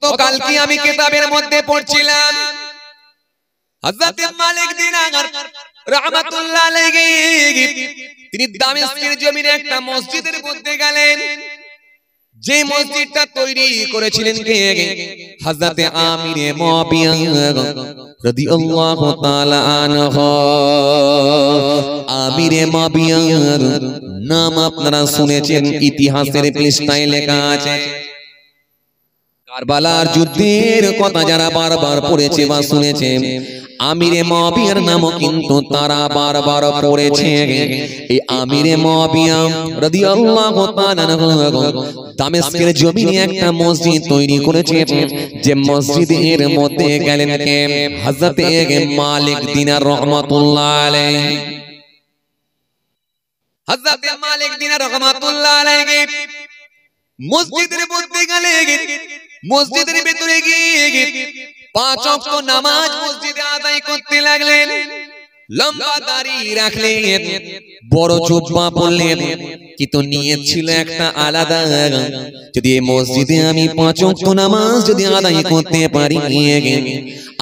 গতকালকে আমি কিতাবের মধ্যে পড়ছিলাম হযরত মালিক দিনার রাহমাতুল্লাহ আলাইহি তিনি দামেস্কের জমিনে একটা মসজিদের মধ্যে গেলেন। যে মসজিদটা তৈরি করেছিলেন কে? হযরত আমিরে মুআবিয়া রাদিয়াল্লাহু তাআলা আনহু। আমিরে মুআবিয়ার নাম আপনারা শুনেছেন, ইতিহাসের পৃষ্ঠায় লেখা আছে। কারবালার যুদ্ধের কথা যারা বারবার পড়েছে বা শুনেছে, আমিরে মুআবিয়ার নামও কিন্তু তারা বারবার পড়েছে। এই আমিরে মুআবিয়া রাদিয়াল্লাহু তাআলা দামেস্কের জমিনে একটা মসজিদ তৈরি করেছে। যে মসজিদের মধ্যে গেলেন কে? হযরত মালিক দিনার রাহমাতুল্লাহ আলাইহি। হযরত মালিক দিনার রাহমাতুল্লাহ আলাইহি মসজিদের মধ্যে গেলেন। মসজিদের ভিতরে গিয়ে 5 ওয়াক্ত নামাজ মসজিদে আদায় করতে লাগলেন। লম্বা দাড়ি রাখলেন, বড় জুব্বা পরলেন, কিন্তু নিয়ত ছিল একটা আলাদা। যদি এই মসজিদে আমি 5 ওয়াক্ত নামাজ যদি আদায় করতে পারি,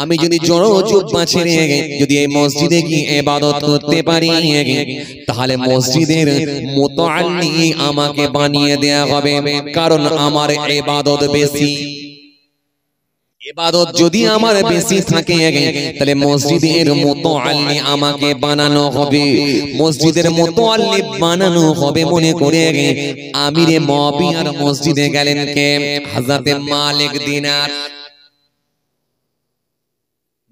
আমি যদি জড় জুব্বা ছেড়ে যদি এই মসজিদে গিয়ে ইবাদত করতে পারি, তাহলে মসজিদের মুতাআল্লি আমাকে বানিয়ে দেয়া হবে, কারণ আমার ইবাদত বেশি। ইবাদত যদি আমার বেশি থাকে, তাহলে মসজিদের মুতাআল্লি আমাকে বানানো হবে। মসজিদের মুতাআল্লি বানানো হবে মনে করে আমিরে মুআবিয়ার মসজিদে গেলেন কে? হযরত মালিক দিনার।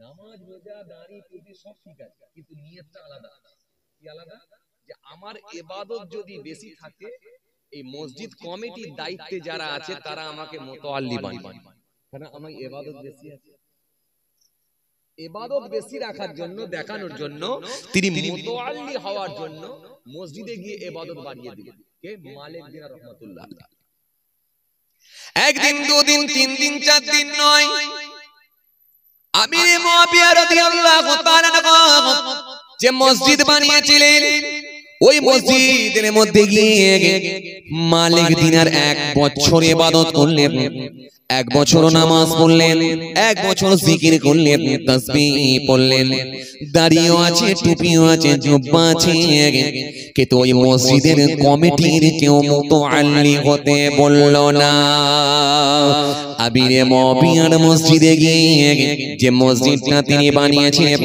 নামাজ রোজা দাড়ি টুপি সব ঠিক আছে, কিন্তু নিয়তটা আলাদা। কি আলাদা? যে আমার ইবাদত যদি বেশি থাকে, এই মসজিদ কমিটির দায়িত্বে যারা আছে তারা আমাকে মুতাআল্লি বানাবে। কারণ আমার ইবাদত বেশি আছে। ইবাদত বেশি রাখার জন্য, দেখানোর জন্য, তিনি মুতাআল্লি হওয়ার জন্য মসজিদে গিয়ে ইবাদত বাড়িয়ে দিলেন। কে? মালিক দিনার রাহমাতুল্লাহ। একদিন, দুদিন, 3 দিন, 4 দিন নয়, আমিরে মুআবিয়া রাদিয়াল্লাহু তাআলা যে মসজিদ বানিয়েছিলেন, ওই মসজিদের মধ্যে গিয়ে মালিক দিনার 1 বছর ইবাদত করলেন, 1 বছর নামাজ পড়লেন, 1 বছর জিকির করলেন, তাসবিহ পড়লেন, দাড়িও আছে, টুপিও আছে, জুব্বা আছে, কিন্তু ওই মসজিদের কমিটির কেউ মুতাআল্লি হতে বলল না। আমিরে মুআবিয়ার মসজিদে গিয়ে যে মসজিদটা তিনি বানিয়েছেন,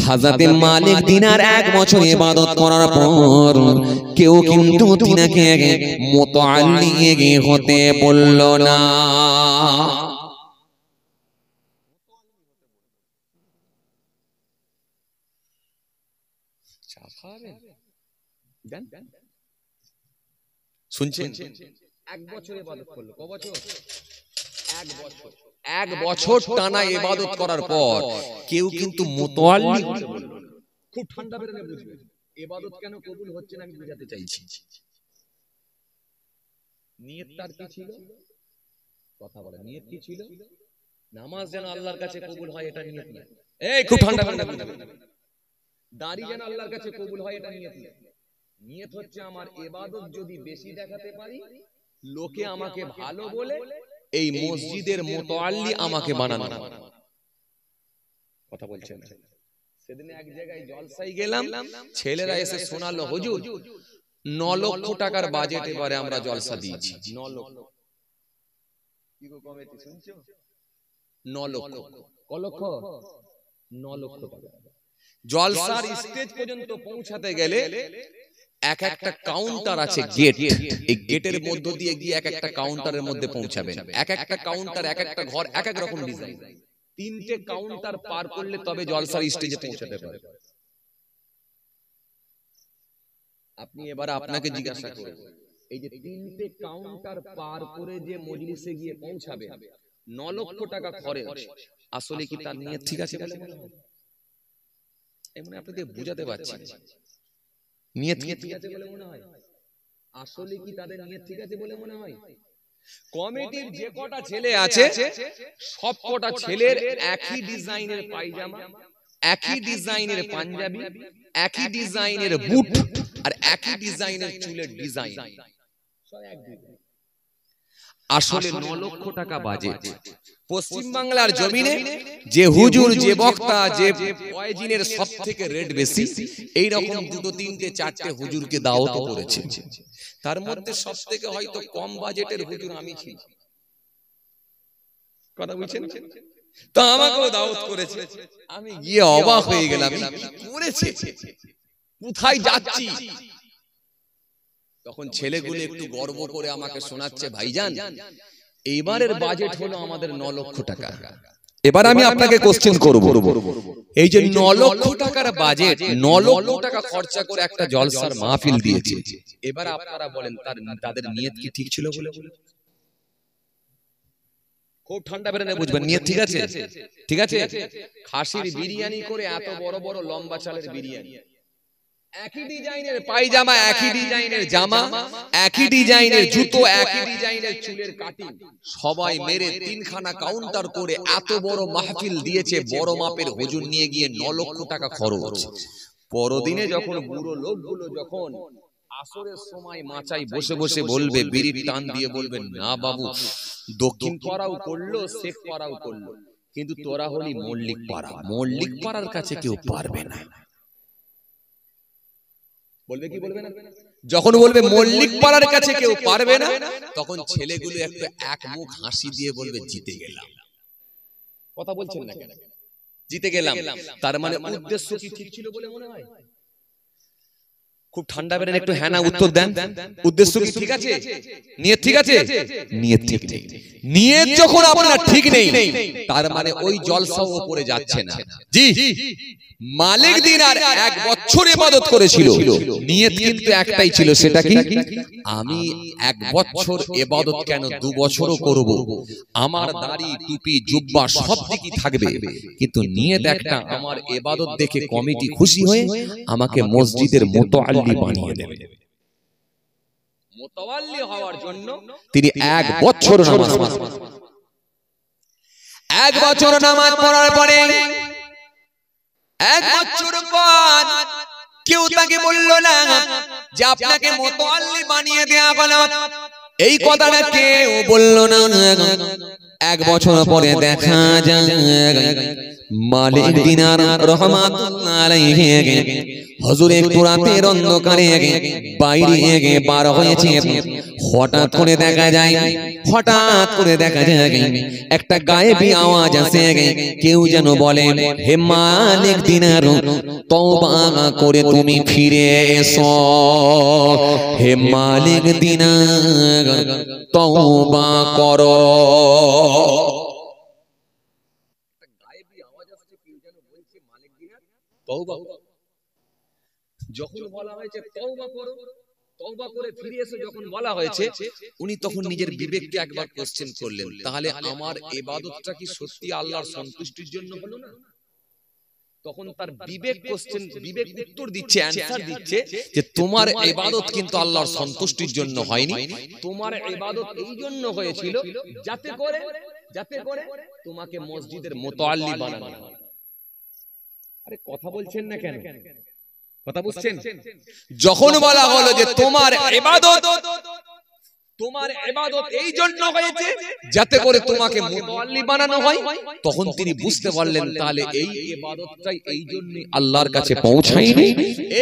হযরত মালিক দিনার 1 বছর ইবাদত করার পর কেউ কিন্তু তিনাকে মুতাআল্লি হতে বলল না। শুনছেন? 1 বছর ইবাদত করলো। ক বছর? 1 বছর। 1 বছর টানা ইবাদত করার পর কেউ কিন্তু মুতাআল্লি হতে বলল। খুব ঠান্ডা বেরোলে বুঝবেন ইবাদত কেন কবুল হচ্ছে না, আমি বোঝাতে চাইছি। নিয়তটার কি ছিল? কথা বলে, নিয়ত কি ছিল? নামাজ যেন আল্লাহর কাছে কবুল হয়, এটা নিয়ত না। এই খুব ঠান্ডা ঠান্ডা বুঝবেন। দাড়ি যেন আল্লাহর কাছে কবুল হয়, এটা নিয়ত না। নিয়ত হচ্ছে আমার ইবাদত যদি বেশি দেখাতে পারি, লোকে আমাকে ভালো বলে এই মসজিদের মুতাআল্লি আমাকে বানানো। কথা বলছেন? সেদিন এক জায়গায় জলসায় গেলাম, ছেলেরা এসে শোনালো, হুজুর 9 লক্ষ টাকার বাজেট এবারে আমরা জলসা দিয়েছি। 9 লক্ষ। কি গো কমিটি শুনছো? 9 লক্ষ। ক লক্ষ? 9 লক্ষ টাকা। জলসার স্টেজ পর্যন্ত পৌঁছাতে গেলে একটা কাউন্টার আছে, গেট। এই গেটের মধ্য দিয়ে গিয়ে একটা কাউন্টারের মধ্যে পৌঁছাবেন। একটা কাউন্টার, একটা ঘর, এক রকম ডিজাইন। 3টে কাউন্টার পার করলে তবে জলসার স্টেজে পৌঁছাতে পারে। আপনি এবারে আপনাকে জিজ্ঞাসা করুন, এই যে 3টে কাউন্টার পার করে যে মজলিসে গিয়ে পৌঁছাবে, 9 লক্ষ টাকা খরচ, আসলে কি তার নিয়ত ঠিক আছে বলে মনে হয়? এমনি আপনাদের বুঝাতে পারছি, নিয়ত ঠিক আছে বলে মনে হয়? আসলে কি তাদের নিয়ত ঠিক আছে বলে মনে হয়? কমিটির যে কটা ছেলে আছে, সব কটা ছেলের একই ডিজাইনের পায়জামা, একই ডিজাইনের পাঞ্জাবি, একই ডিজাইনের বুট, আর একই ডিজাইনের চুলের ডিজাইন, সব এক ডিজাইন। আসলে 9 লক্ষ টাকা বাজেট, পশ্চিম বাংলার জমিনে যে হুজুর, যে বক্তা, যে ওয়াইজিনের সবথেকে রেট বেশি, এই রকম দুটো তিনটে চারটে হুজুরকে দাওয়াত করেছে। তার মধ্যে সবথেকে হয়তো কম বাজেটের হুজুর আমি ছিলাম। কথা বুঝছেন? তো আমাকেও দাওয়াত করেছে। আমি গিয়ে অবাক হয়ে গেলাম, কি করেছে, কোথায় যাচ্ছি। তখন ছেলেগুলো একটু গর্ব করে আমাকে শোনাচ্ছে, ভাইজান এইবারের বাজেট হলো আমাদের 9 লক্ষ টাকা। এবার আমি আপনাকে কোশ্চেন করব, এই যে 9 লক্ষ টাকার বাজেট, 9 লক্ষ টাকা খরচা করে একটা জলসার মাহফিল দিয়েছে, এবার আপনারা বলেন তাদের নিয়ত কি ঠিক ছিল বলে? খুব ঠান্ডা বেরোনে বুঝবেন, নিয়ত ঠিক আছে? ঠিক আছে? খাসির বিরিয়ানি করে এত বড় বড় লম্বা চালের বিরিয়ানি, একই ডিজাইনের পায়জামা, একই ডিজাইনের জামা, একই ডিজাইনের জুতো, একই ডিজাইনের চুলের কাটিং, সবাই মেরে 3খানা কাউন্টার করে এত বড় মাহফিল দিয়েছে। বড় মাপের হুজুর নিয়ে গিয়ে 9 লক্ষ টাকা খরচ। পরদিনে যখন বুড়ো লোকগুলো যখন আসরের সময় মাচায় বসে বসে বলবে, বিড়ির টান দিয়ে বলবে, না বাবু দক্ষিণ পাড়াও করলো, শেখ পাড়াও করলো, কিন্তু তোরা হলি মল্লিক পাড়া, মল্লিক পাড়ার কাছে কেউ পারবে না। বলবে কি বলবে না? যখন বলবে মল্লিক পাড়ার কাছে কেউ পারবে না, তখন ছেলেগুলো একটা এক মুখ হাসি দিয়ে বলবে, জিতে গেলাম। কথা বলছেন না কেন? জিতে গেলাম। তার মানে উদ্দেশ্য কি ঠিক ছিল বলে মনে হয়? খুব ঠান্ডা বেরেন, একটু হ্যাঁ না উত্তর দেন। উদ্দেশ্য কি ঠিক আছে? নিয়ত ঠিক আছে? নিয়ত ঠিক নেই। নিয়ত যখন আপনার ঠিক নেই, তার মানে ওই জলসাও উপরে যাচ্ছে না। জি, মালিক দিনার 1 বছর ইবাদত করেছিল, নিয়ত কিন্তু একটাই ছিল, সেটা কি? আমি 1 বছর ইবাদত কেন 2 বছরও করব, আমার দাড়ি টুপি জুব্বা সব দিকই থাকবে, কিন্তু নিয়ত একটা, আমার ইবাদত দেখে কমিটি খুশি হয়ে আমাকে মসজিদের মুতাআল্লি বানিয়ে দেবে। মুতাআল্লি হওয়ার জন্য তিনি 1 বছর নামাজ পড়েন। 1 বছর নামাজ পড়ার পরে 1 বছর পর কেউ তাকে বলল না যে আপনাকে মুতাআল্লি বানিয়ে দেয়া হলো, এই কথাটা কেউ বলল না। 1 বছর পরে দেখা যায় মালিক দিনার রহমাতুল্লাহ আলাইহি হুজুর একটু রাতের অন্ধকারে বাইরে বার হয়েছে। হঠাৎ করে দেখা যায় একটা গায়েবী আওয়াজ আসে, কেউ যেন বলে, হে মালিক দিনার তওবা করে তুমি ফিরে এসো, হে মালিক দিনার তওবা করো। যখন বলা হয়েছে তওবা করো, তওবা করে ফিরে এসে যখন বলা হয়েছে, উনি তখন নিজের বিবেককে একবার কোশ্চেন করলেন, তাহলে আমার ইবাদতটা কি সত্যি আল্লাহর সন্তুষ্টির জন্য হলো না? তখন তার বিবেক উত্তর দিচ্ছে, অ্যানসার দিচ্ছে যে তোমার ইবাদত কিন্তু আল্লাহর সন্তুষ্টির জন্য হয়নি, তোমার ইবাদত এই জন্য হয়েছিল যাতে করে তোমাকে মসজিদের মুতাআল্লি বানানো হয়। আরে কথা বলছেন না কেন? কথা বুঝছেন? যখন বলা হলো যে তোমার ইবাদত এই জন্য হয়েছে যাতে করে তোমাকে মুতাআল্লি বানানো হয়, তখন তিনি বুঝতে পারলেন তাহলে এই ইবাদতটাই এই জন্যই আল্লাহর কাছে পৌঁছায়নি,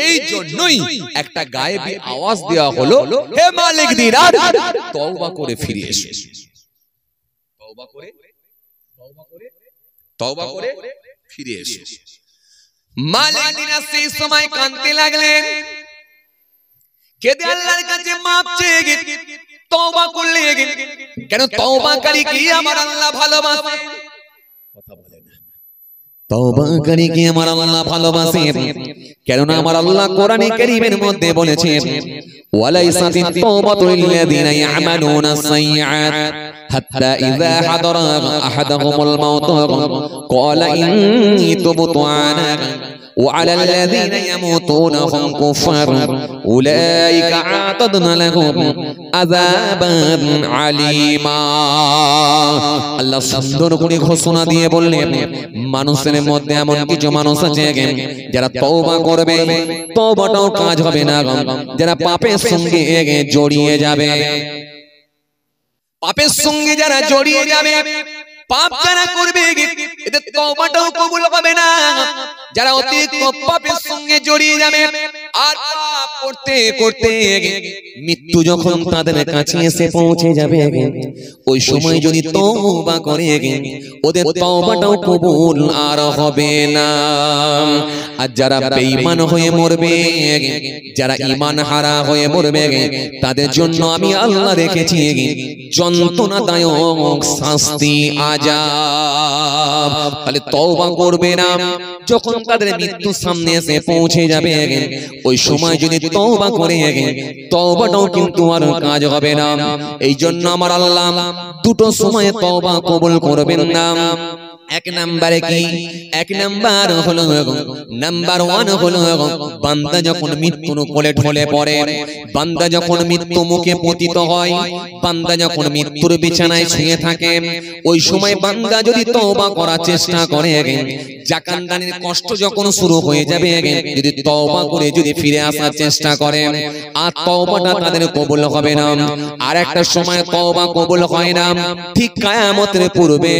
এই জন্যই একটা গায়েবী আওয়াজ দেওয়া হলো, হে মালিক দিনার তওবা করে ফিরে এসো, তওবা করে ফিরে এসো। মালিক দিনার সেই সময় কাঁদতে লাগলেন, কেঁদে আল্লাহর কাছে মাপ চেয়ে তওবা করলেন। কেন? তওবাকারীকে আমার আল্লাহ ভালোবাসে। কথা বলে না, তওবাকারীকে আমার আল্লাহ ভালোবাসে। কেননা আমার আল্লাহ কোরআনে কারীমের মধ্যে বলেছেন, ওয়ালাইসাতিত তাওবাতু লিল্লাযিনা ইয়ামালুনা সাইয়্যাত হাত্তা ইযা হাদারা আহাদাহুমুল মাউত ক্বালা ইন্নী তুবতু আনা وعلى الذين يموتون هم كفار أولئك أعتدنا لهم عذابا عليما। আল্লাহ সুন্দর করে ঘোষণা দিয়ে বললেন, মানুষের মধ্যে এমন কিছু মানুষ আছে যারা তওবা করবে, তওবাটাও কাজ হবে না, যারা পাপের সঙ্গে জড়িয়ে যাবে, পাপের সঙ্গে যারা জড়িয়ে যাবে, পাপ যারা করবে এদের তওবাটাও কবুল হবে না। যারা অতিরিক্ত পাপের সঙ্গে জড়িয়ে যাবে আর পাপ করতে করতে মৃত্যু যখন তাদের কাছে এসে পৌঁছে যাবে, ওই সময় যদি তওবা করে ওদের তওবাটাও কবুল আর হবে না। আর যারা বেঈমান হয়ে মরবে, যারা ঈমান হারা হয়ে মরবে, তাদের জন্য আমি আল্লাহ রেখেছি যন্ত্রণাদায়ক শাস্তি, আযাব। তাহলে তওবা করবে না, যখন তাদের মৃত্যু সামনে এসে পৌঁছে যাবে ওই সময় যদি তওবা করে তওবাটাও কিন্তু আর কাজ হবে না। এই জন্য আমার আল্লাহ দুটো সময়ে তওবা কবুল করবেন না। এক নাম্বারে কি? এক নাম্বার হলো নাম্বার 1 হলো বান্দা যখন মৃত্যুর কোলে ঢলে পড়ে, বান্দা যখন মৃত্যু মুখে পতিত হয়, বান্দা যখন মৃত্যুর বিছানায় শুয়ে থাকে, ওই সময় বান্দা যদি তওবা করার চেষ্টা করে, জাকানদানির কষ্ট যখন শুরু হয়ে যাবে, যদি তওবা করে যদি ফিরে আসার চেষ্টা করে, আর তওবাটা তাদের কবুল হবে না। আর একটা সময় তওবা কবুল হয় না, ঠিক কিয়ামতের পূর্বে,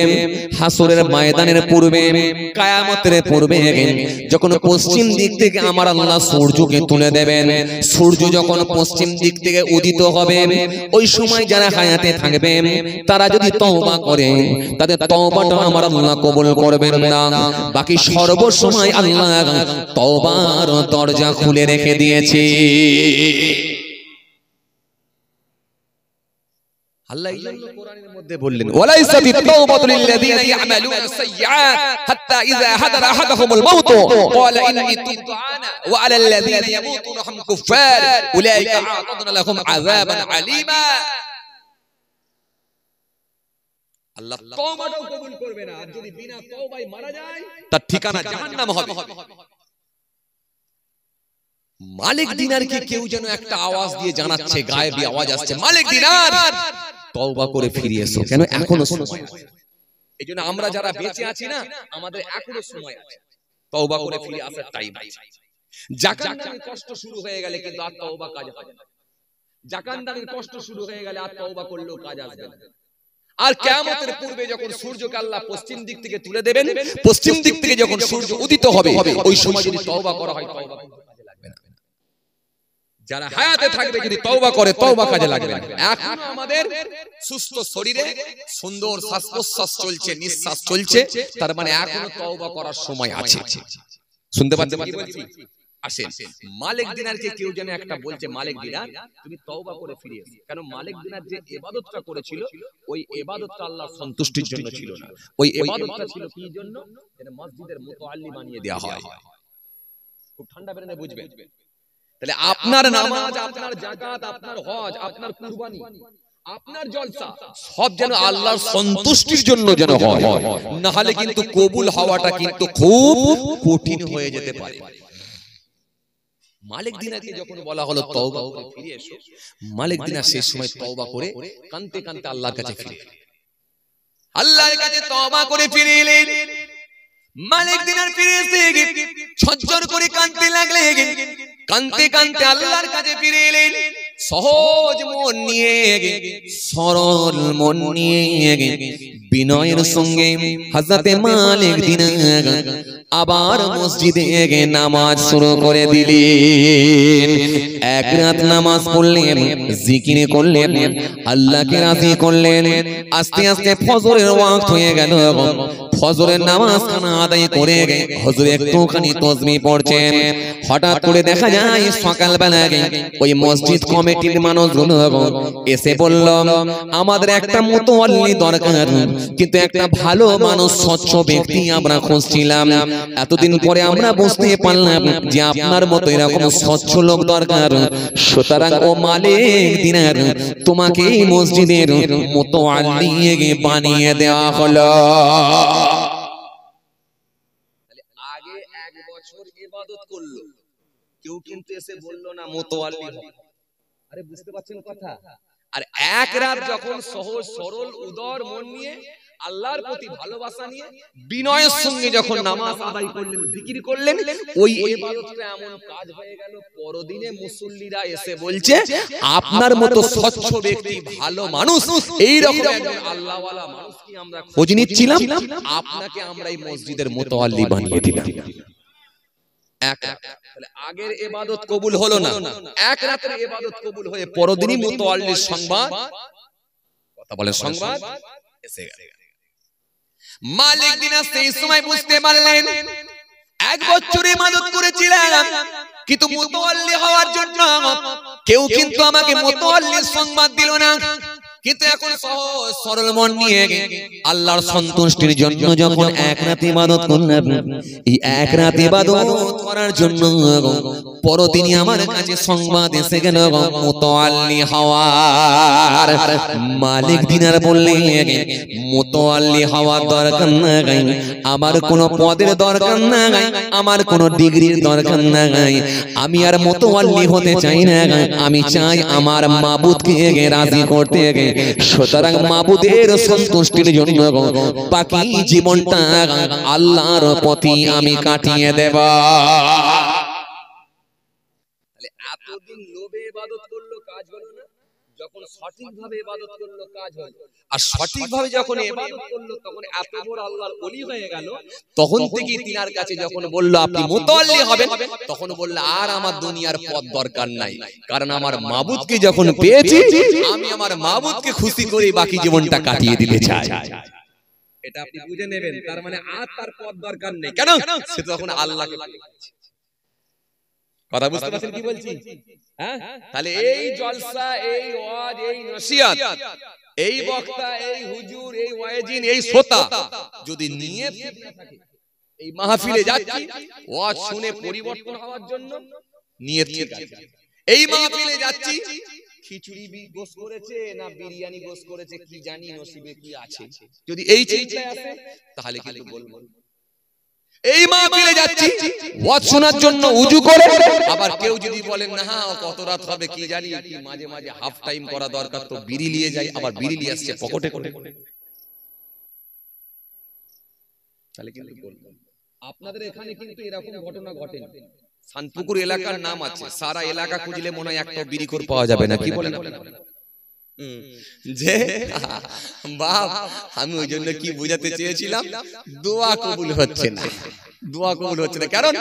হাসরের ময়দানের পূর্বে, কিয়ামতের পূর্বে যখন পশ্চিম দিক থেকে আমার আল্লাহ সূর্যকে তুলে দেবেন, সূর্য যখন পশ্চিম দিক থেকে উদিত হবে, ওই সময় যারা হায়াতে থাকবে তারা যদি তওবা করে, তাদের তওবাটা আমার আল্লাহ কবুল করবেন না। বাকি সর্বসময় আল্লাহ তওবার দরজা খুলে রেখে দিয়েছে। আল্লাহ এই জন্য কোরআনের মধ্যে বললেন, ওয়ালাইসাতিত তাওবাতু লিল্লাযিনা ইয়ামালুনা সাইয়্যাত হাত্তা ইযা হাদারা আহাদাহুমুল মাউত ক্বালা ইন্নী তুবতু আনা ওয়া আলাল লাযিনা ইয়ামুতুনা হুম কুফার উলাইকা আ'তাদনা লাহুম আযাবান আলীমা। আল্লাহ তওবাটাও কবুল করবে না, আর যদি বিনা তওবায় মারা যায় তার ঠিকানা জাহান্নাম হবে। মালিক দিনারকে কেউ যেন একটা আওয়াজ দিয়ে জানাচ্ছে, গায়েবী আওয়াজ আসছে, মালিক দিনার তওবা করে ফিরে এসো। কেন? এখনো সময় আছে। এইজন্য আমরা যারা বেঁচে আছি না, আমাদের এখনো সময় আছে, তওবা করে ফিরে আসার টাইম আছে। জাকানদারের কষ্ট শুরু হয়ে গেলে কিন্তু আর তওবা কাজ হবে না। জাকানদারের কষ্ট শুরু হয়ে গেলে আর তওবা করলেও কাজ আসবে না। আর কিয়ামতের পূর্বে যখন সূর্যকে আল্লাহ পশ্চিম দিক থেকে তুলে দেবেন, পশ্চিম দিক থেকে যখন সূর্য উদিত হবে, ওই সময় যদি তওবা করা হয় তওবা কাজে লাগবে না। যারা হায়াতে থাকবে যদি তওবা করে, তওবা কাজে লাগবে না। এখন আমাদের সুস্থ শরীরে সুন্দর শ্বাস প্রশ্বাস চলছে, নিঃশ্বাস চলছে, তার মানে এখনো তওবা করার সময় আছে। শুনতে পাচ্ছেন কি বলছি? আসেন, মালিক দিনারকে কেউ যেন একটা বলছে, মালিক দিনার তুমি তওবা করে ফিরে এসো। কেন? মালিক দিনার যে ইবাদতটা করেছিল, ওই ইবাদতটা আল্লাহর সন্তুষ্টির জন্য ছিল না, ওই ইবাদতটা ছিল কি জন্য? যেন মসজিদের মুতাআল্লি বানিয়ে দেওয়া হয়। খুব ঠান্ডা বেরেনে বুঝবেন। তাহলে আপনার নামাজ, আপনার যাকাত, আপনার হজ, আপনার কুরবানি, আপনার জলসা সব যেন আল্লাহর সন্তুষ্টির জন্য যেন হয়, না হলে কিন্তু কবুল হওয়াটা কিন্তু খুব কঠিন হয়ে যেতে পারে। মালিক দিনারকে যখন বলা হলো তওবা করে ফিরে এসো, মালিক দিনার সেই সময় তওবা করে কাঁদতে কাঁদতে আল্লাহর কাছে ফিরে এলেন, আল্লাহর কাছে তওবা করে ফিরে এলেন। মালিক দিনার ফিরে এসে ঝরঝর করে কাঁদতে লাগলেন, কাঁদতে কাঁদতে আল্লাহর কাছে ফিরে এলেন। সহজ মন নিয়ে, সরল মন নিয়ে, বিনয়ের সঙ্গে হযরতে মালিক দিনার আবার মসজিদে নামাজ শুরু করে দিলেন। এক রাত নামাজ পড়লেন, জিকির করলেন, আল্লাহকে রাজি করলেন। আস্তে আস্তে ফজরের ওয়াক্ত হয়ে গেল। ফজরের নামাজ খানা আদায় করে হুজুর একটুখানি তাসবিহ পড়ছেন। হঠাৎ করে দেখা যায় সকালবেলা ওই মসজিদ কমিটির মানুষগুলো এসে বলল, আমাদের একটা মুতাওয়াল্লি দরকার, কিন্তু একটা ভালো মানুষ, স্বচ্ছ ব্যক্তি আমরা খুঁজছিলাম। এতদিন পরে আমরা বুঝতে পারলাম যে আপনার মতো এরকম স্বচ্ছ লোক দরকার। সুতরাং ও মালিক দিনার, তোমাকে এই মসজিদের মুতাওয়াল্লি বানিয়ে দেওয়া হলো। আগে এক বছর ইবাদত করলো, কেউ কিন্তু এসে বলল না মুতাওয়াল্লি হবে। আরে বুঝতে পারছেন কথা? আর এক রাত যখন সহজ সরল উদার মন নিয়ে আল্লাহর প্রতি ভালোবাসা নিয়ে বিনয়ের সঙ্গে যখন নামাজ আদায় করলেন, জিকির করলেন, ওই ইবাদতটা এমন কাজ হয়ে গেল, পরদিনে মুসল্লিরা এসে বলছে আপনার মতো স্বচ্ছ ব্যক্তি, ভালো মানুষ, এই রকম একজন আল্লাহওয়ালা মানুষ কি আমরা খোঁজ নিচ্ছিলাম, আপনাকে আমরা এই মসজিদের মুতাওয়াল্লি বানিয়ে দিলাম। আগের ইবাদত কবুল হলো না, এক রাতের ইবাদত কবুল হয়ে পরদিনই মুতাওয়াল্লির সংবাদ, কথা বলে সংবাদ এসে গেল। মালিক দিনার সেই সময় বুঝতে পারলেন 1 বছর ইবাদত করেছিলাম, কিন্তু মুতাওয়াল্লি হওয়ার জন্য কেউ কিন্তু আমাকে মুতাওয়াল্লির সংবাদ দিল না, কিন্তু এখন সহজ সরল মন নিয়ে আল্লাহর সন্তুষ্টির জন্য যখন এক রাত ইবাদত করলাম, এই এক রাত ইবাদত করার জন্য পরদিনই আমার কাছে সংবাদ এসে গেল মুতাওয়াল্লি হওয়ার। মালিক দিনার বললেন মুতাওয়াল্লি হওয়ার দরকার নাই, আমার কোনো পদের দরকার নাই, আমার কোনো ডিগ্রির দরকার নাই, আমি আর মুতাওয়াল্লি হতে চাই না, আমি চাই আমার মাবুদকে রাজি করতে। সুতরাং মাবুদের সন্তুষ্টির জন্য বাকি জীবনটা আল্লাহর প্রতি আমি কাটিয়ে দেব। এতদিন লোভে ইবাদত করলো, কাজ হলো না, যখন সঠিকভাবে ইবাদত করলো কাজ হলো, আর সঠিকভাবে যখন ইবাদত করলো তখন এত বড় আল্লাহর ওলি হয়ে গেল। তখন থেকে তিনার কাছে যখন বলল আপনি মুতাওয়াল্লি হবেন, তখন বলল আর আমার দুনিয়ার পথ দরকার নাই, কারণ আমার মাবুদকে যখন পেয়েছি আমি আমার মাবুদকে খুশি করে বাকি জীবনটা কাটিয়ে দিতে চাই। এটা আপনি বুঝে নেবেন, তার মানে আর তার পথ দরকার নেই, কেন সে তখন আল্লাহকে পেয়েছে। কথা বুঝতে পারছেন কি বলছি? হ্যাঁ, তাহলে এই জলসা, এই ওয়াজ, এই নসিহত, এই বক্তা, এই হুজুর, এই ওয়াজিন, এই শ্রোতা যদি নিয়ত ঠিক না থাকে, এই মাহফিলে যাচ্ছি ওয়াজ শুনে পরিবর্তন হওয়ার জন্য, নিয়ত ঠিক আছে। এই মাহফিলে যাচ্ছি খিচুড়ি গোশ করেছে না বিরিয়ানি গোশ করেছে কি জানি, নসিবে কি আছে, যদি এই চিন্তায় আসে তাহলে কিন্তু বলবো এই মাহফিলে যাচ্ছি ওয়াজ শোনার জন্য উজু করে, আবার কেউ যদি বলেন না কত রাত হবে কি জানি, কি মাঝে মাঝে হাফ টাইম করা দরকার, তো বিড়ি নিয়ে যাই, আবার বিড়ি নিয়ে আসছে পকেটে করে, তাহলে কিন্তু বলবো। আপনাদের এখানে কিন্তু এরকম ঘটনা ঘটে। শান্তপুকুর এলাকার নাম আছে, সারা এলাকা খুঁজলে মনে হয় একটা বিড়িখোর পাওয়া যাবে না, কি বলেন? যে বাপ, আমি ওই জন্য কি বুঝাতে চেয়েছিলাম, দোয়া কবুল হচ্ছে না, দোয়া কবুল হচ্ছে না, কারণ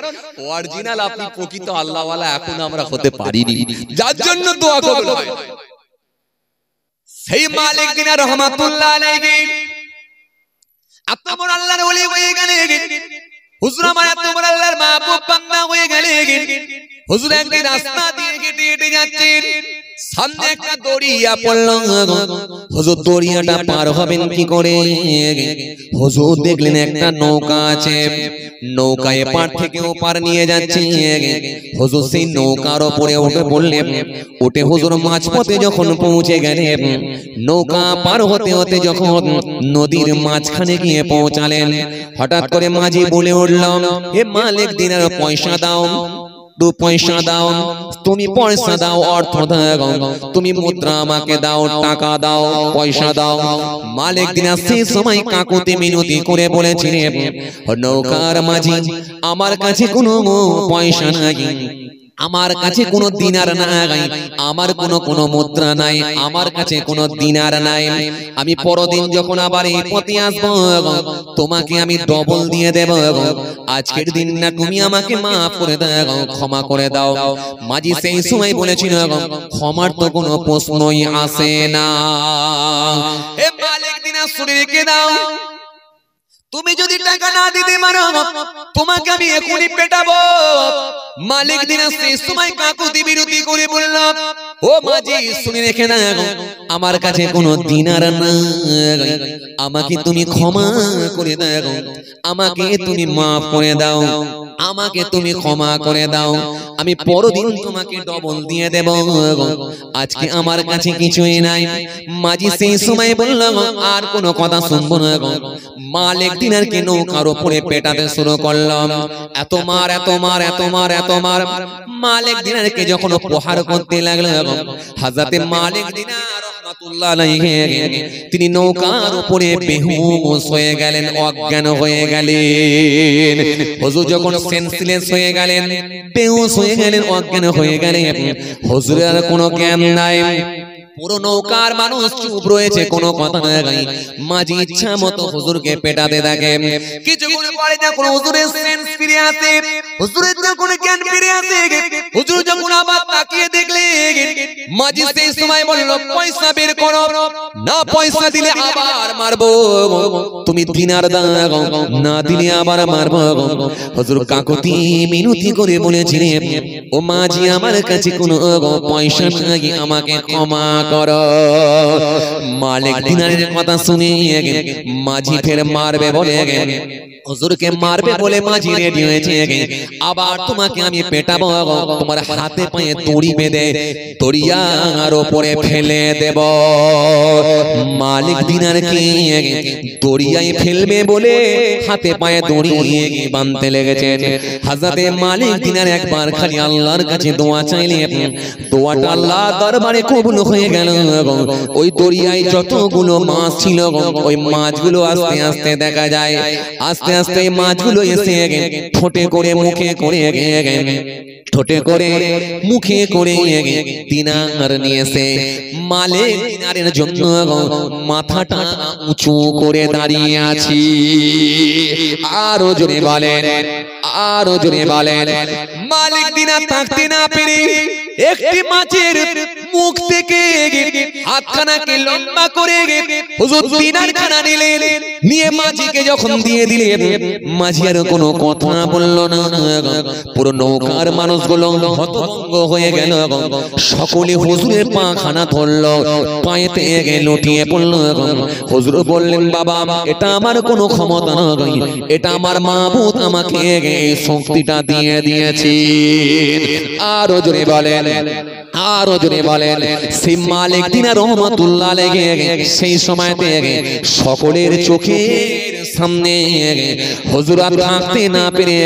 অরিজিনাল আপনি প্রকৃত আল্লাহওয়ালা এখন আমরা হতে পারিনি, যার জন্য দোয়া কবুল হয়। সেই মালিক দিনা রহমাতুল্লাহ আলাইহি এত বড় আল্লাহর ওলি হয়ে গেলেন, হুজুর আমার এত বড় আল্লাহর মাহবুব বান্দা হয়ে গেলেন। হুজুর একদিন রাস্তা দিয়ে হেঁটে হেঁটে যাচ্ছেন, সামনে একটা দরিয়া পড়লো। হুজুর দরিয়াটা পার হবেন কি করে? হুজুর দেখলেন একটা নৌকা আছে, নৌকা এপার থেকে ওপার নিয়ে যাচ্ছে। হুজুর সেই নৌকার উপরে উঠে পড়লেন, উঠে হুজুর মাঝপথে যখন পৌঁছে গেলেন, নৌকা পার হতে হতে যখন নদীর মাঝখানে গিয়ে পৌঁছালেন, হঠাৎ করে মাঝি বলে উঠল, হে মালিক দিনার পয়সা দাও, 2 পয়সা দাও, তুমি পয়সা দাও, অর্থ দাও, তুমি মুদ্রা আমাকে দাও, টাকা দাও, পয়সা দাও। মালিক দিনার সেই সময় কাকুতি মিনতি করে বলেছিলেন, নৌকার মাঝি আমার কাছে কোনো পয়সা নাই, আমার কাছে কোনো দিনার নাই, আমার কোনো মুদ্রা নাই, আমার কাছে কোনো দিনার নাই, আমি পরদিন যখন আবার এই পথে আসবো তোমাকে আমি ডবল দিয়ে দেব, আজকের দিন না তুমি আমাকে মাফ করে দাও, ক্ষমা করে দাও। মাঝি সেই সময় বলেছিল, ক্ষমার তো কোনো প্রশ্নই আসে না, হে মালিক দিনার শরীরকে দাও, তুমি যদি টাকা না দিতে পারো তোমাকে আমি এখনই পেটাবো। মালিক দিনার সেই সময় কাকুতি বিরতি করে বলল, ও মাঝি শুনে রেখে না, আমার কাছে কোনো দিনার নাই, আমাকে তুমি ক্ষমা করে দাও, আমাকে তুমি মাফ করে দাও, আমাকে তুমি ক্ষমা করে দাও, আমি পরদিন তোমাকে ডবল দিয়ে দেব, আজকে আমার কাছে কিছুই নাই। মাঝি সেই সময় বলল, আর কোনো কথা শুনবো না। মালিক দিনারকে নৌকার উপরে পেটাতে শুরু করলাম, এত মার, এত মার, এত মার, এত মার। মালিক দিনারকে যখন প্রহার করতে লাগলো, হযরতে মালিক দিনার রহমাতুল্লাহ আলাইহি তিনি নৌকার উপরে বেহুশ হয়ে গেলেন, অজ্ঞান হয়ে গেলেন। হুজুর যখন সেন্সলেস হয়ে গেলেন, বেহুশ হয়ে গেলেন, অজ্ঞান হয়ে গেলেন, হুজুরের কোনো জ্ঞান নাই। পুরো নৌকার মানুষ চুপ রয়েছে, কোনো কথা নাই। মাঝি ইচ্ছা মতো হুজুরকে পেটাতে থাকে। কিছুক্ষণ পরে যখন হুজুরের সেন্স ফিরে আসে, হুজুরের যখন জ্ঞান ফিরে আসে, হুজুর যখন আবার তাকিয়ে দেখলে মাঝি সেই সময় বলল, পয়সা বের করো, না পয়সা দিলে আবার মারবো, তুমি দিনার দাও, না দিলে আবার মারবো। হুজুর কাকুতি মিনতি করে বলেছিলেন, ও মাঝি আমার কাছে কোনো পয়সা নাই, আমাকে ক্ষমা করো। মালিক দিনারের কথা শুনে মাঝি ফের মারবে বলে, হুজুরকে মারবে বলে মাঝি রেডি হয়েছে, আবার তোমাকে আমি পেটাবো, তোমার হাতে পায়ে দড়ি বেঁধে দরিয়ার উপরে ফেলে দেব। মালিক দিনারকে দরিয়ায় ফেলবে বলে হাতে পায়ে দড়ি বাঁধতে লেগেছেন। হযরতে মালিক দিনার একবার খালি আল্লাহর কাছে দোয়া চাইলেন, দোয়াটা আল্লাহ দরবারে কবুল হয়ে গেল। ওই দরিয়ায় যতগুলো মাছ ছিল, ওই মাছগুলো আস্তে আস্তে দেখা যায়, আস্তে আস্তে মাছগুলো এসে ঠোঁটে করে মুখে করে ঠোঁটে করে মুখে করে দিনার নিয়েছে। মালিক দিনারের জন্য মাথাটা উঁচু করে দাঁড়িয়ে আছি। আরো জোরে বলেন, আরো জোরে বলেন। মালিক দিনার থাকতে না পেরে একটি মাছের মুখ থেকে হাতখানাকে লম্বা করে হুজুর দিনার খানা নিলেন, নিয়ে মাঝিকে যখন দিয়ে দিলেন, মাঝি আর কোনো কথা বলল না। পুরো নৌকার মানুষগুলো হতভম্ব হয়ে গেল, সকলে হুজুরের পা খানা ধরল, পায়েতে লুটিয়ে পড়ল। হুজুর বললেন, বাবা এটা আমার কোনো ক্ষমতা নয়, এটা আমার মাবুদ আমাকে এই শক্তিটা দিয়ে দিয়েছে। আরো জোরে বলেন, আরো জোরে বলেন। সেই মালিক দিনার রহমাতুল্লাহ আলাইহি সেই সময়তে সকলের চোখের সামনে হুজুর আর থাকতে না পেরে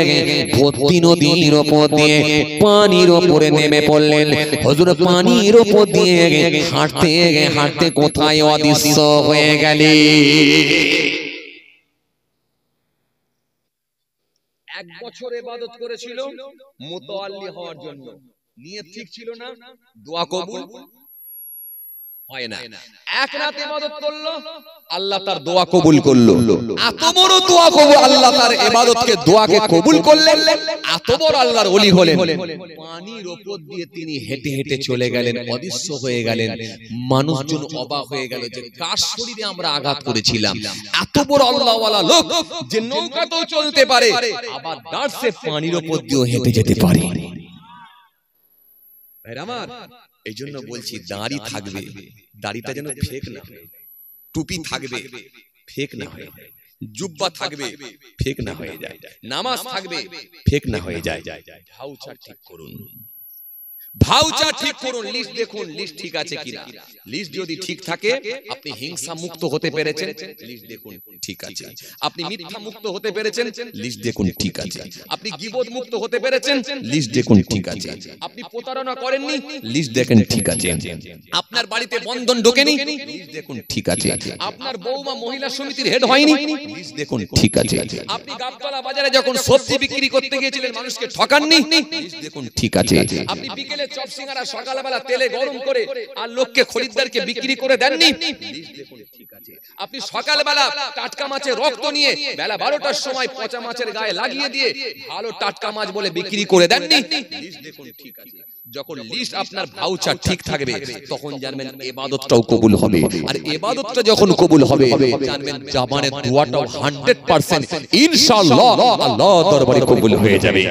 ভর্তি নদীর উপর দিয়ে পানির উপরে নেমে পড়লেন। হুজুর পানির উপর দিয়ে হাঁটতে হাঁটতে কোথায় অদৃশ্য হয়ে গেলেন। এক বছর ইবাদত করেছিল মুতাআল্লি হওয়ার জন্য, নিয়ত ঠিক ছিল না, দোয়া কবুল হয় না। এক রাত ইবাদত করলো, আল্লাহ তার দোয়া কবুল করলো। এত বড় দোয়া কবুল, আল্লাহ তার ইবাদতকে দোয়াকে কবুল করলেন। এত বড় আল্লাহর ওলি হলেন। পানির উপর দিয়ে তিনি হেঁটে হেঁটে চলে গেলেন, অদৃশ্য হয়ে গেলেন। মানুষজন অবাক হয়ে গেল যে কার শরীরে আমরা আঘাত করেছিলাম। এত বড় আল্লাহওয়ালা লোক যে নৌকাতেও চলতে পারে, আবার দাঁড়সে পানির উপর দিয়েও হেঁটে যেতে পারে। ভাইরা আমার, এই জন্য বলছি দাড়ি থাকবে, দাড়িটা যেন ফেক না হয়, টুপি থাকবে ফেক না হয়, জুব্বা থাকবে ফেক না হয়ে যায়, নামাজ থাকবে ফেক না হয়ে যায়। ভাউচার ঠিক করুন, ভাউচার ঠিক করুন, লিস্ট দেখুন লিস্ট ঠিক আছে কিনা। লিস্ট যদি ঠিক থাকে আপনি হিংসা মুক্ত হতে পেরেছেন, লিস্ট দেখুন ঠিক আছে। আপনি মিথ্যা মুক্ত হতে পেরেছেন, লিস্ট দেখুন ঠিক আছে। আপনি গীবত মুক্ত হতে পেরেছেন, লিস্ট দেখুন ঠিক আছে। আপনি প্রতারণা করেননি, লিস্ট দেখেন ঠিক আছে। আপনার বাড়িতে বন্ধন ঢোকেনি, লিস্ট দেখুন ঠিক আছে। আপনার বৌমা মহিলা সমিতির হেড হয়নি, লিস্ট দেখুন ঠিক আছে। আপনি গাবতলা বাজারে যখন সবজি বিক্রি করতে গিয়েছিলেন মানুষকে ঠকাননি, লিস্ট দেখুন ঠিক আছে। আপনি বিকেলে চপ সিঙ্গারা সকালবেলা তেলে গরম করে আর লোককে খরিদ্দারকে বিক্রি করে দেননি, লিস্ট দেখুন ঠিক আছে। আপনি সকালবেলা টাটকা মাছের রক্ত নিয়ে বেলা 12টার সময় পচা মাছের গায়ে লাগিয়ে দিয়ে ভালো টাটকা মাছ বলে বিক্রি করে দেননি, লিস্ট দেখুন ঠিক আছে। যখন লিস্ট আপনার ভাউচার ঠিক থাকবে তখন জানবেন ইবাদতটাও কবুল হবে। আর ইবাদতটা যখন কবুল হবে জানবেন জামানের দোয়াটাও 100% ইনশাআল্লাহ আল্লাহ দরবারে কবুল হয়ে যাবে।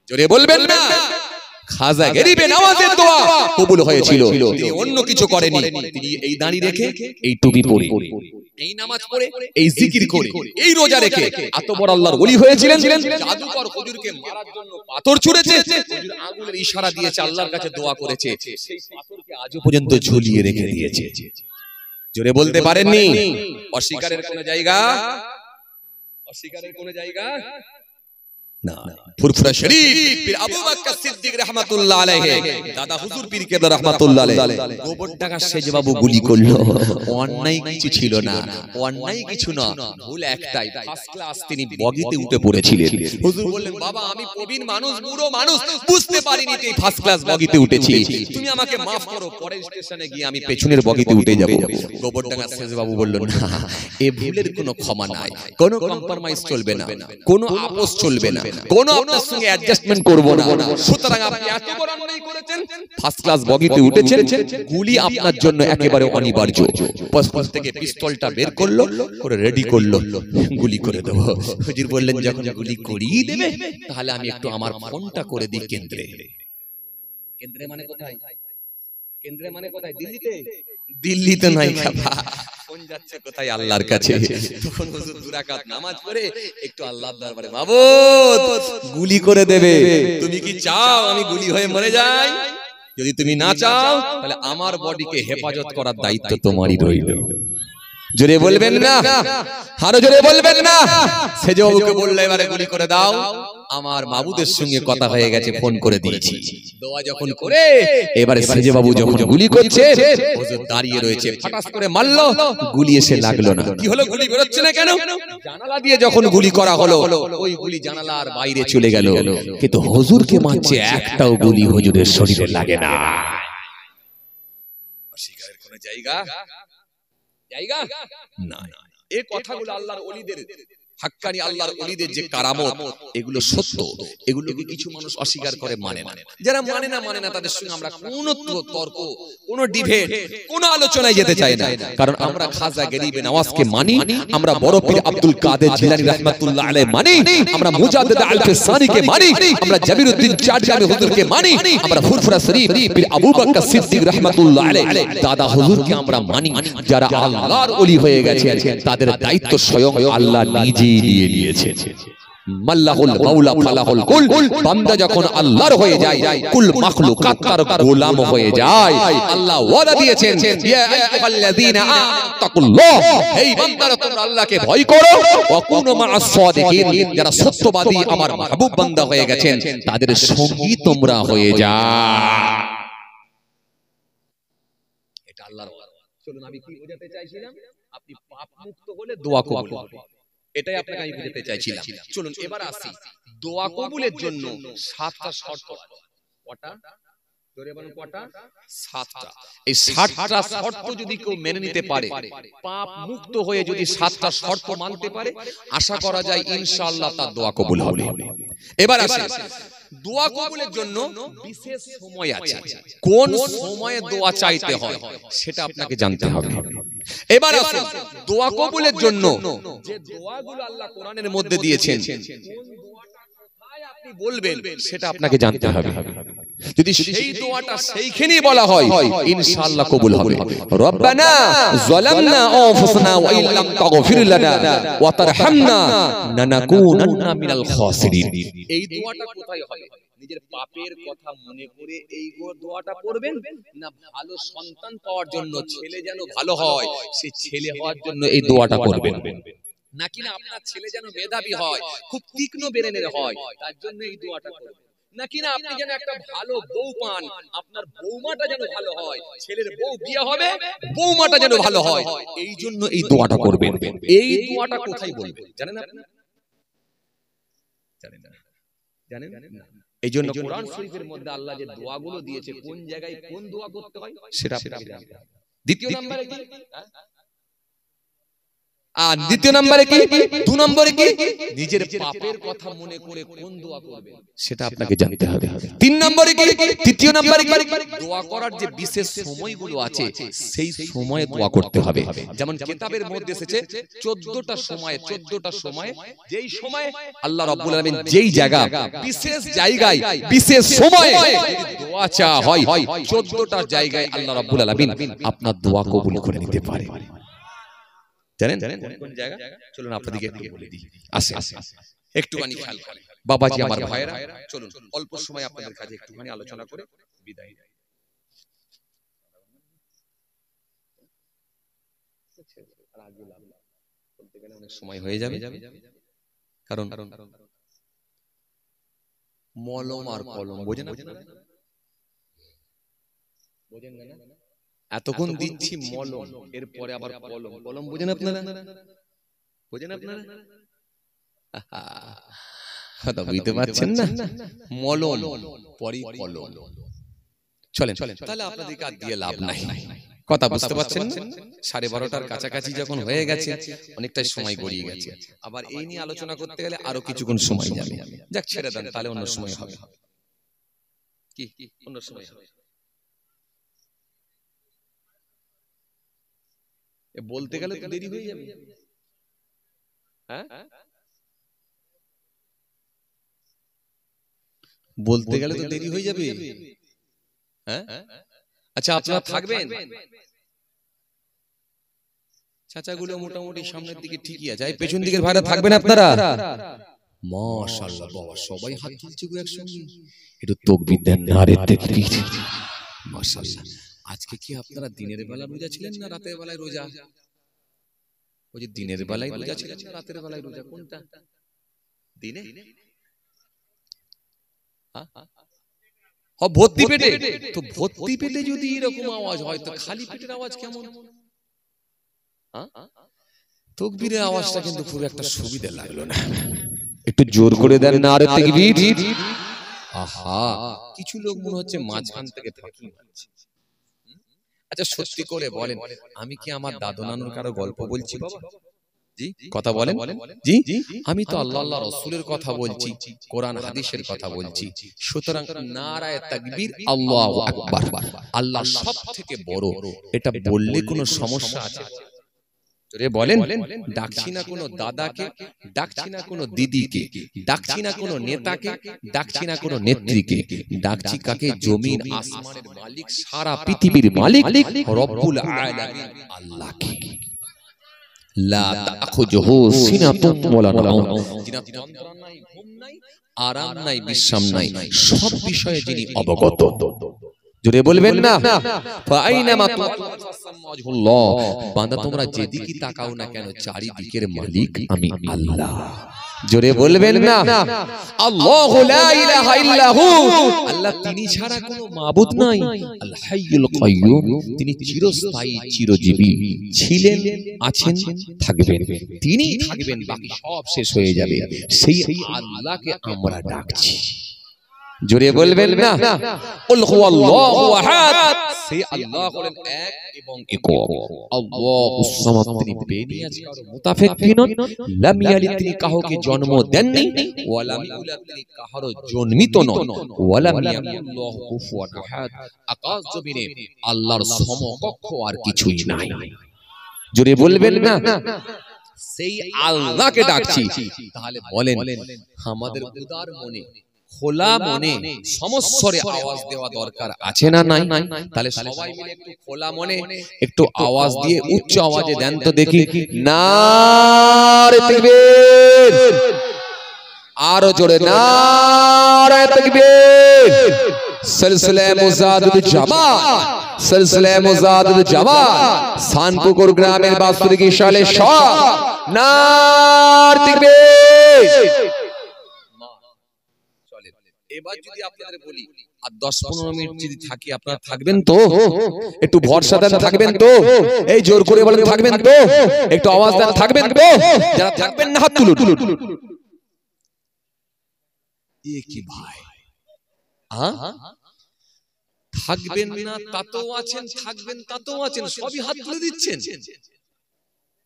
জোরে বলবেন না? খাজা গরিবে নওয়াজের দোয়া কবুল হয়েছিল, তিনি অন্য কিছু করেনি। তিনি এই দাড়ি রেখে, এই টুপি পরে, এই নামাজ পড়ে, এই জিকির করে, এই রোজা রেখে এত বড় আল্লাহর ওলি হয়েছিলেন। জাদুকর হুজুরকে মারার জন্য পাথর ছুঁড়েছে, হুজুর আঙ্গুলের ইশারা দিয়েছে, আল্লাহর কাছে দোয়া করেছে, সেই পাথরকে আজও পর্যন্ত ঝুলিয়ে রেখে দিয়েছে। জোরে বলতে পারেননি? অস্বীকারের কোন জায়গা, অস্বীকারের কোন জায়গা না, ফুরফুরা শরীফ পীর আবু বকর সিদ্দিক রাহমাতুল্লাহ আলাইহি, দাদা হুজুর পীর কেবলা রাহমাতুল্লাহ আলাইহি, গোবর টাকা সেজ বাবু গুলি করলো। অন্যায় কিছু ছিল না, অন্যায় কিছু না, ভুল একটাই, ফার্স্ট ক্লাস তিনি বগিতে উঠে পড়েছিলেন। হুজুর বললেন, বাবা আমি প্রবীণ মানুষ, বুড়ো মানুষ, বুঝতে পারিনি তুই ফার্স্ট ক্লাস বগিতে উঠেছি, তুমি আমাকে maaf করো, পরের স্টেশনে গিয়ে আমি পেছনের বগিতে উঠে যাব। গোবর টাকা সেজ বাবু বলল, না, এই ভুলের কোনো ক্ষমা নাই, কোনো কম্প্রোমাইজ চলবে না, কোনো আপোষ চলবে না, কোনো আপনার সঙ্গে অ্যাডজাস্টমেন্ট করব না। সুতরাং আপনি এত বড় অন্যায় করেছেন, ফার্স্ট ক্লাস বগিতে উঠেছেন, গুলি আপনার জন্য একেবারে অনিবার্য। পকেট থেকে পিস্তলটা বের করলো, করে রেডি করলো, গুলি করে দেব। হুজুর বললেন, যখন গুলি করিয়ে দেবে তাহলে আমি একটু আমার ফোনটা করে দিই কেন্দ্রে। কেন্দ্রে মানে কোথায়? কেন্দ্রে মানে কোথায়? দিল্লিতে? দিল্লিতে নাই বাবা, ফোন যাচ্ছে কোথায়? আল্লাহর কাছে। তখন হুজুর দুরাকাত নামাজ পড়ে একটু আল্লাহর দরবারে, মাবুদ গুলি করে দেবে, তুমি কি চাও আমি গুলি হয়ে মরে যাই? যদি তুমি না চাও তাহলে আমার বডিকে হেফাজত করার দায়িত্ব তোমারই রইল। জোরে বলবেন না, আরো জোরে বলবেন না। সেজ বাবুকে বললে, এবারে গুলি করে দাও, আমার মাবুদের সঙ্গে কথা হয়ে গেছে, ফোন করে দিয়েছি। দোয়া যখন করে এবারে সেজ বাবু যখন গুলি করছে, হুজুর দাঁড়িয়ে রয়েছে, ফাটাস করে মারলো, গুলি এসে লাগলো না। কি হলো, গুলি বেরোচ্ছে না কেন? জানালা দিয়ে যখন গুলি করা হলো, ওই গুলি জানালার বাইরে চলে গেল, কিন্তু হুজুরকে মারছে, একটাও গুলি হুজুরের শরীরে লাগে না। অস্বীকারের কোন জায়গা জায়গা না। এই কথাগুলো আল্লাহর ওলিদের, হাক্কানি আল্লাহর ওলিদের যে কারামত, এগুলো সত্য, এগুলোকে কিছু মানুষ অস্বীকার করে, মানে না। যারা মানে না তাদের সঙ্গে আমরা কোনো তর্ক, কোনো ডিবেট, কোনো আলোচনায় যেতে চাই না। কারণ আমরা খাজা গরিবে নওয়াজকে মানি, আমরা বড় পীর আব্দুল কাদের জিলানী রাহমাতুল্লাহ আলাইহি মানি, আমরা মুজাদ্দিদ আল-ফিসানিকে মানি, আমরা জবিরউদ্দিন চাটগামি হুজুরকে মানি, আমরা ফুরফুরা শরীফ পীর আবু বকর সিদ্দিক রাহমাতুল্লাহ আলাইহি দাদা হুজুরকে আমরা মানি। যারা আল্লাহর ওলি হয়ে গেছে তাদের দায়িত্ব স্বয়ং আল্লাহ নিজে দিয়ে দিয়েছে। মাল্লাহুল মাওলা ফালাহুল কুল, বান্দা যখন আল্লাহর হয়ে যায়, কুল মাখলুকাত তার গোলাম হয়ে যায়। আল্লাহ ওয়াদা দিয়েছেন, ইয়া আইয়ুহাল্লাযীনা তাকুল্লাহ, এই বান্দারা তোমরা আল্লাহকে ভয় করো, ওয়া কুনু মা'আস সাদিকিন, যারা সত্যবাদী আমার মাহবুব বান্দা হয়ে গেছেন তাদের সঙ্গী তোমরা হয়ে যাও। এটা আল্লাহর ওয়াদা। চলুন, আমি কি বোঝাতে চাইছিলাম, আপনি পাপ মুক্ত হলে দোয়া কবুল হবে, এটাই আপনাকে আমি বোঝাতে চাইছিলাম। চলুন এবার আসি, দোয়া কবুলের জন্য 7টা শর্ত আছে। কটা? জোরে বলুন, কটা? 7টা। এই 7টা শর্ত যদি কেউ মেনে নিতে পারে, পাপ মুক্ত হয়ে যদি 7টা শর্ত মানতে পারে, আশা করা যায় ইনশাআল্লাহ তার দোয়া কবুল হবে। এবার আসি, দোয়া কবুলের জন্য বিশেষ সময় আছে। কোন সময়ে দোয়া চাইতে হয় সেটা আপনাকে জানতে হবে। এবার আসুন, দোয়া কবুলের জন্য যে দোয়াগুলো আল্লাহ কোরআনের মধ্যে দিয়েছেন, কোন দোয়াটা কোথায় আপনি বলবেন সেটা আপনাকে জানতে হবে। যদি সেই দোয়াটা সেইখানেই বলা হয়, ইনশাআল্লাহ কবুল হবে। রব্বানা যালামনা আনফুসানা ওয়া ইল্লাম তাগফির লানা ওয়া তারহামনা লানাকুনান্না মিনাল খাসিরিন। এই দোয়াটা কোথায় হবে? নিজের পাপের কথা মনে করে এই দোয়াটা পড়বেন, না ভালো সন্তান পাওয়ার জন্য, ছেলে যেন ভালো হয় সেই ছেলে হওয়ার জন্য এই দোয়াটা পড়বেন, নাকি না আপনার ছেলে যেন মেধাবী হয়, খুব তীক্ষ্ণ ব্রেনের হয়, তার জন্য এই দোয়াটা করবেন, নাকি না আপনি যেন একটা ভালো বউ পান, আপনার বৌমাটা যেন ভালো হয়, ছেলের বউ বিয়ে হবে, বৌমাটা যেন ভালো হয়, এই জন্য এই দোয়াটা করবেন। এই দোয়াটা কোথায় বলবেন জানেন আপনি? জানেন না? জানেন না? এই জন্য কোরআন শরীফের মধ্যে আল্লাহ যে দোয়াগুলো দিয়েছে, কোন জায়গায় কোন দোয়া করতে হয় সেটা আপনাকে জানতে হবে। দ্বিতীয় নম্বরে কি? আর দ্বিতীয় নম্বরে কি? 2 নম্বরে কি? নিজের পাপের কথা মনে করে কোন দোয়া করবে সেটা আপনাকে জানতে হবে। 3 নম্বরে কি? তৃতীয় নম্বরে কি? দোয়া করার যে বিশেষ সময়গুলো আছে সেই সময়ে দোয়া করতে হবে। যেমন কিতাবের মধ্যে এসেছে 14টা সময়, যেই সময় আল্লাহ রাব্বুল আলামিন যেই জায়গা, বিশেষ জায়গায় বিশেষ সময়ে দোয়া চাওয়া হয়, 14টা জায়গায় আল্লাহ রাব্বুল আলামিন আপনার দোয়া কবুল করে নিতে পারে। জানেন কোন জায়গা? চলুন আপনাদেরকে একটু বলে দিই। আসে একটুখানি খেয়াল করেন বাবাজি, আমার ভাইরা, চলুন অল্প সময় আপনাদের কাছে একটুখানি আলোচনা করে বিদায় নিই। অনেক সময় হয়ে যাবে, কারণ মলম আর কলম, বোঝেন না? এতক্ষণ দিচ্ছি মলম, এরপরে আবার কলম, কলম বোঝেন আপনারা? কথা বুঝতে পারছেন না? মলম পরি কলম। চলেন, তাহলে আপনাদেরকে আর দিয়ে লাভ নাই। কথা বুঝতে পারছেন না? 12:30টার কাছাকাছি যখন হয়ে গেছে, অনেকটাই সময় গড়িয়ে গেছে। আবার এই নিয়ে আলোচনা করতে গেলে আরো কিছুক্ষণ সময় যাবে। যাক, ছেড়ে দেন, তাহলে অন্য সময় হবে। কি অন্য সময় হবে? বলতে গেলে তো দেরি হয়ে যাবে। হ্যাঁ, বলতে গেলে তো দেরি হয়ে যাবে। হ্যাঁ, আচ্ছা, আপনারা থাকবেন? চাচাগুলো মোটামুটি সামনের দিকে ঠিকই আছে, পেছন দিকের ভাইরা থাকবেন আপনারা? মাশাআল্লাহ, বাবা সবাই হাত তুলছে গো একসঙ্গে। একটু তাকবীর দেন, নারে তাকবীর। মাশাআল্লাহ। আজকে কি আপনারা দিনের বেলা রোজা ছিলেন না রাতের বেলায় রোজা? ওই যে দিনের বেলায় রোজা ছিলেন না রাতের বেলায় রোজা, কোনটা? দিনে? ভর্তি পেটে? তো ভর্তি পেটে যদি এরকম আওয়াজ হয়, তো খালি পেটের আওয়াজ কেমন? তাকবীরের আওয়াজটা কিন্তু খুব একটা সুবিধা লাগলো না। একটু জোর করে দেন, নারে তাকবীর। আহা, কিছু লোক মনে হচ্ছে মাঝখান থেকে ফাঁকি মারছে। আচ্ছা, সত্যি করে বলেন, আমি কি আমার দাদু নানুর কারো গল্প বলছি বাবা? জি, কথা বলেন। জি, আমি তো আল্লাহ রাসূলের কথা বলছি, কোরআন হাদিসের কথা বলছি। সুতরাং নারায়ে তাকবীর, আল্লাহু আকবার, আল্লাহ সবথেকে বড়, এটা বললে কোনো সমস্যা আছে? জোরে বলেন। ডাকছি না কোনো দাদাকে, ডাকছি না কোনো দিদিকে, ডাকছি না কোনো নেতাকে, ডাকছি না কোনো নেত্রীকে, ডাকছি কাকে? জমিন আসমানের মালিক, সারা পৃথিবীর মালিক রব্বুল আলামিন আল্লাহকে। লা তাখুযুহু সিনাতুন ওয়ালা নাওম, যিনি যন্ত্রণা নাই, ঘুম নাই, আরাম নাই, বিশ্রাম নাই, সব বিষয়ে যিনি অবগত। জোরে বলবেন না? ফাআইনামা তুওয়াল্লাহ, বান্দা তোমরা যেদিকে তাকাও না কেন, চারিদিকের মালিক আমি আল্লাহ। জোরে বলবেন না? আল্লাহু লা ইলাহা ইল্লাহু, আল্লাহ তিনি ছাড়া কোনো মাবুদ নাই। আল হাইয়ুল কাইয়ুম, তিনি চিরস্থায়ী চিরজীবী, ছিলেন, আছেন, থাকবেন। তিনিই থাকবেন, বাকি সব শেষ হয়ে যাবে। সেই আল্লাহকে আমরা ডাকছি। জোরে বলবেন না? কুল হুয়াল্লাহু আহাদ, সেই আল্লাহ হলেন এক এবং একক। আল্লাহুস সামাদ, তিনি বেনিয়াজ, কারো মুতাফিক নন। লাম ইয়ালিদ, তিনি কাউকে জন্ম দেননি। ওয়া লাম ইউলাদ, তিনি কারো জন্মিত নন। ওয়া লাম ইয়াকুল লাহু কুফুয়ান আহাদ, আকাশ জমিনে আল্লাহর সমকক্ষ আর কিছুই নাই। জোরে বলবেন না? সেই আল্লাহকে ডাকছি। তাহলে বলেন, আমাদের উদার মনে, খোলা মনে, সমস্বরে আওয়াজ দেওয়া দরকার আছে না নাই? তাহলে সবাই মিলে একটু খোলা মনে একটু আওয়াজ দিয়ে উচ্চ আওয়াজে দেন তো দেখি, নারে তাকবীর। আরো জোরে, নারে তাকবীর। সিলসিলা মুজাদ্দিদ জামাত, সিলসিলা মুজাদ্দিদ জামাত, সানপুকুর গ্রামের 62 সালে সব, নারে তাকবীর। এবার যদি আপনাদের বলি আর 10-15 মিনিট যদি থাকি, আপনারা থাকবেন তো? একটু ভরসা দেন, থাকবেন তো? এই জোর করে বলেন, থাকবেন তো? একটু আওয়াজ দেন, থাকবেন তো? যারা থাকবেন না হাত তুলুন। এ কি ভাই, থাকবেন না তাতেও আছেন, থাকবেন তাতেও আছেন, সবই হাত তুলে দিচ্ছেন।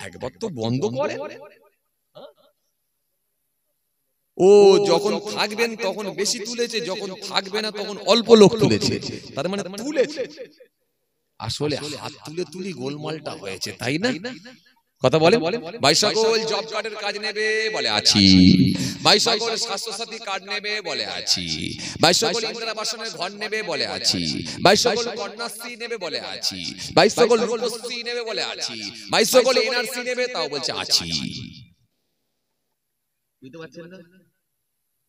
একবার তো বন্ধ করেন। ও যখন থাকবেন তখন বেশি তুলেছে, যখন থাকবে না তখন অল্প লোক তুলেছে। তার মানে তুলেছে, আসলে হাত তুলে তুলি গোলমালটা হয়েছে, তাই না? কথা বলে। ভাই সকল জব কার্ডের কাজ নেবে, বলে আছি। ভাই সকল স্বাস্থ্যসাথী কার্ড নেবে, বলে আছি। ভাই সকল ইন্দিরা আবাসনের ঘর নেবে, বলে আছি। ভাই সকল কন্যাশ্রী নেবে, বলে আছি। ভাই সকল রূপশ্রী নেবে, বলে আছি। ভাই সকল এনআরসি নেবে, তাও বলছে আছি। বুঝতে পারছেন না?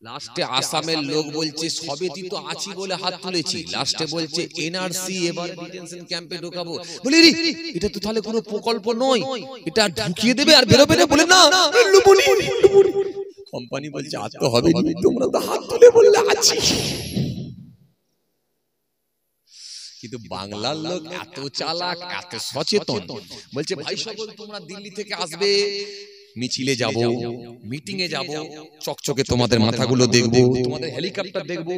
লাস্টে আসামের লোক বলছে সবেতেই তো আছি বলে হাত তুলেছি, লাস্টে বলছে এনআরসি এবার ডিটেনশন ক্যাম্পে ঢোকাবো। বলি রে, এটা তো তাহলে কোনো প্রকল্প নয়, এটা ঢুকিয়ে দেবে আর বেরোবে না। বলে না, কোম্পানি বলছে আর তো হবে না, তোমরা তো হাত তুলে বললে আছি। কিন্তু বাংলার লোক এত চালাক, এত সচেতন, বলছে ভাই সকল তোমরা দিল্লি থেকে আসবে, মিছিলে যাব, মিটিং এ যাব, চকচকে তোমাদের মাথাগুলো দেখবো, তোমাদের হেলিকপ্টার দেখবো,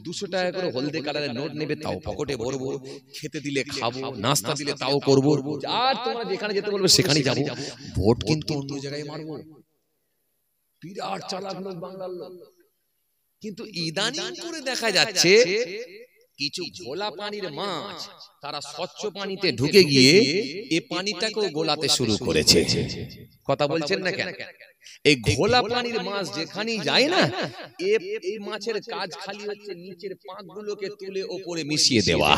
200 টাকা করে হলদে কালারের নোট নেবে, তাও পকেটে ভরবো, খেতে দিলে খাবো, নাস্তা দিলে তাও করবো, আর তোমরা যেখানে যেতে বলবে সেখানেই যাবো, ভোট কিন্তু অন্য জায়গায় মারবো। বিরাট চালাক লোক বাংলার লোক। কিন্তু ইদানিং করে দেখা যাচ্ছে কিছু ঘোলা পানির মাছ তারা স্বচ্ছ পানিতে ঢুকে গিয়ে এই পানিটাকেও গোলাতে শুরু করেছে। কথা বলছেন না কেন? এই ঘোলা পানির মাছ যেখানেই যায় না, এই মাছের কাজ খালি হচ্ছে নিচের পাঁকগুলোকে তুলে ওপরে মিশিয়ে দেওয়া।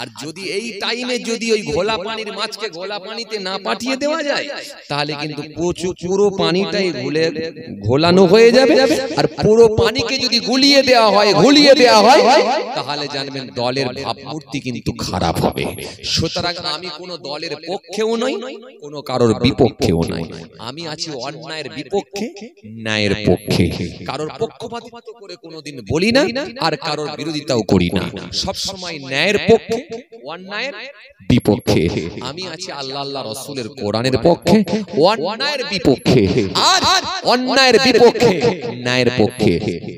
আর যদি এই টাইমে যদি ওই ঘোলা পানির মাছকে ঘোলা পানিতে না পাঠিয়ে দেওয়া যায়, তাহলে কিন্তু পুরো পানিটাই ঘোলানো হয়ে যাবে। আর পুরো পানিকে যদি গুলিয়ে দেওয়া হয়, তাহলে জানবেন দলের ভাবমূর্তি কিন্তু খারাপ হবে। সুতরাং আমি কোনো দলের পক্ষেও নই, কোনো কারোর বিপক্ষেও নই, আমি আছি অন্যায়ের বিপক্ষে, ন্যায়ের পক্ষে। কারোর পক্ষপাতিত্ব করে কোনোদিন বলি না, আর কারোর বিরোধিতাও করি না, সব সময় ন্যায়ের পক্ষে, অন্যায়ের বিপক্ষে। আমি আছি আল্লাহ রাসূলের কোরআনের পক্ষে, অন্যায়ের বিপক্ষে, আর অন্যায়ের বিপক্ষে, ন্যায়ের পক্ষে।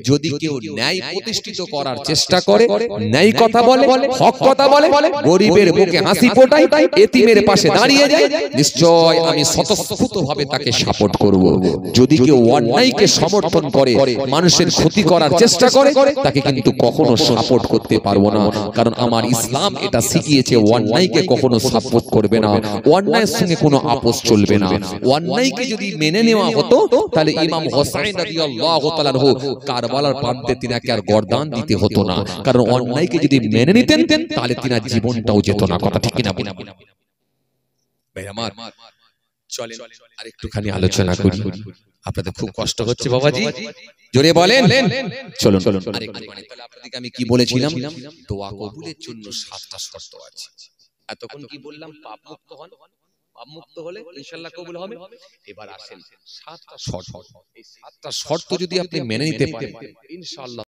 যদি কেউ ন্যায় প্রতিষ্ঠিত করার চেষ্টা করে, ন্যায় কথা বলে, হক কথা বলে, গরিবের মুখে হাসি ফোটায়, এতিমের পাশে দাঁড়িয়ে যায়, নিশ্চয় আমি স্বতঃস্ফূর্তভাবে তাকে সাপোর্ট করব। যদি কেউ অন্যায়কে সমর্থন করে, মানুষের ক্ষতি করার চেষ্টা করে, তাকে কিন্তু কখনো সাপোর্ট করতে পারবো না। কারণ আমার ইসলাম এটা শিখিয়েছে অন্যায়কে কখনো সাপোর্ট করবে না, অন্যায়ের সঙ্গে কোনো আপোষ চলবে না। অন্যায়কে যদি মেনে নেওয়া হতো, তাহলে ইমাম হোসেন রাদিয়াল্লাহু তাআলা আনহু কারবালার প্রান্তে তিনাকে আর গর্দান দিতে হতো না। কারণ অন্যায়কে যদি মেনে নিতেন, তাহলে তিনার জীবনটাও যেত না। কথা ঠিক কিনা বলুন ভাই আমার? চলেন আর একটুখানি আলোচনা করি। আপনাদের খুব কষ্ট হচ্ছে বাবাজি, জোরে বলেন। চলুন আরেকটুখানি। তাহলে আপনাদেরকে আমি কি বলেছিলাম? দোয়া কবুলের জন্য 7টা শর্ত আছে। এতক্ষণ কি বললাম? পাপ মুক্ত হন, পাপ মুক্ত হলে ইনশাআল্লাহ কবুল হবে। এবার আসেন 7টা শর্ত। এই 7টা শর্ত যদি আপনি মেনে নিতে পারেন, ইনশাআল্লাহ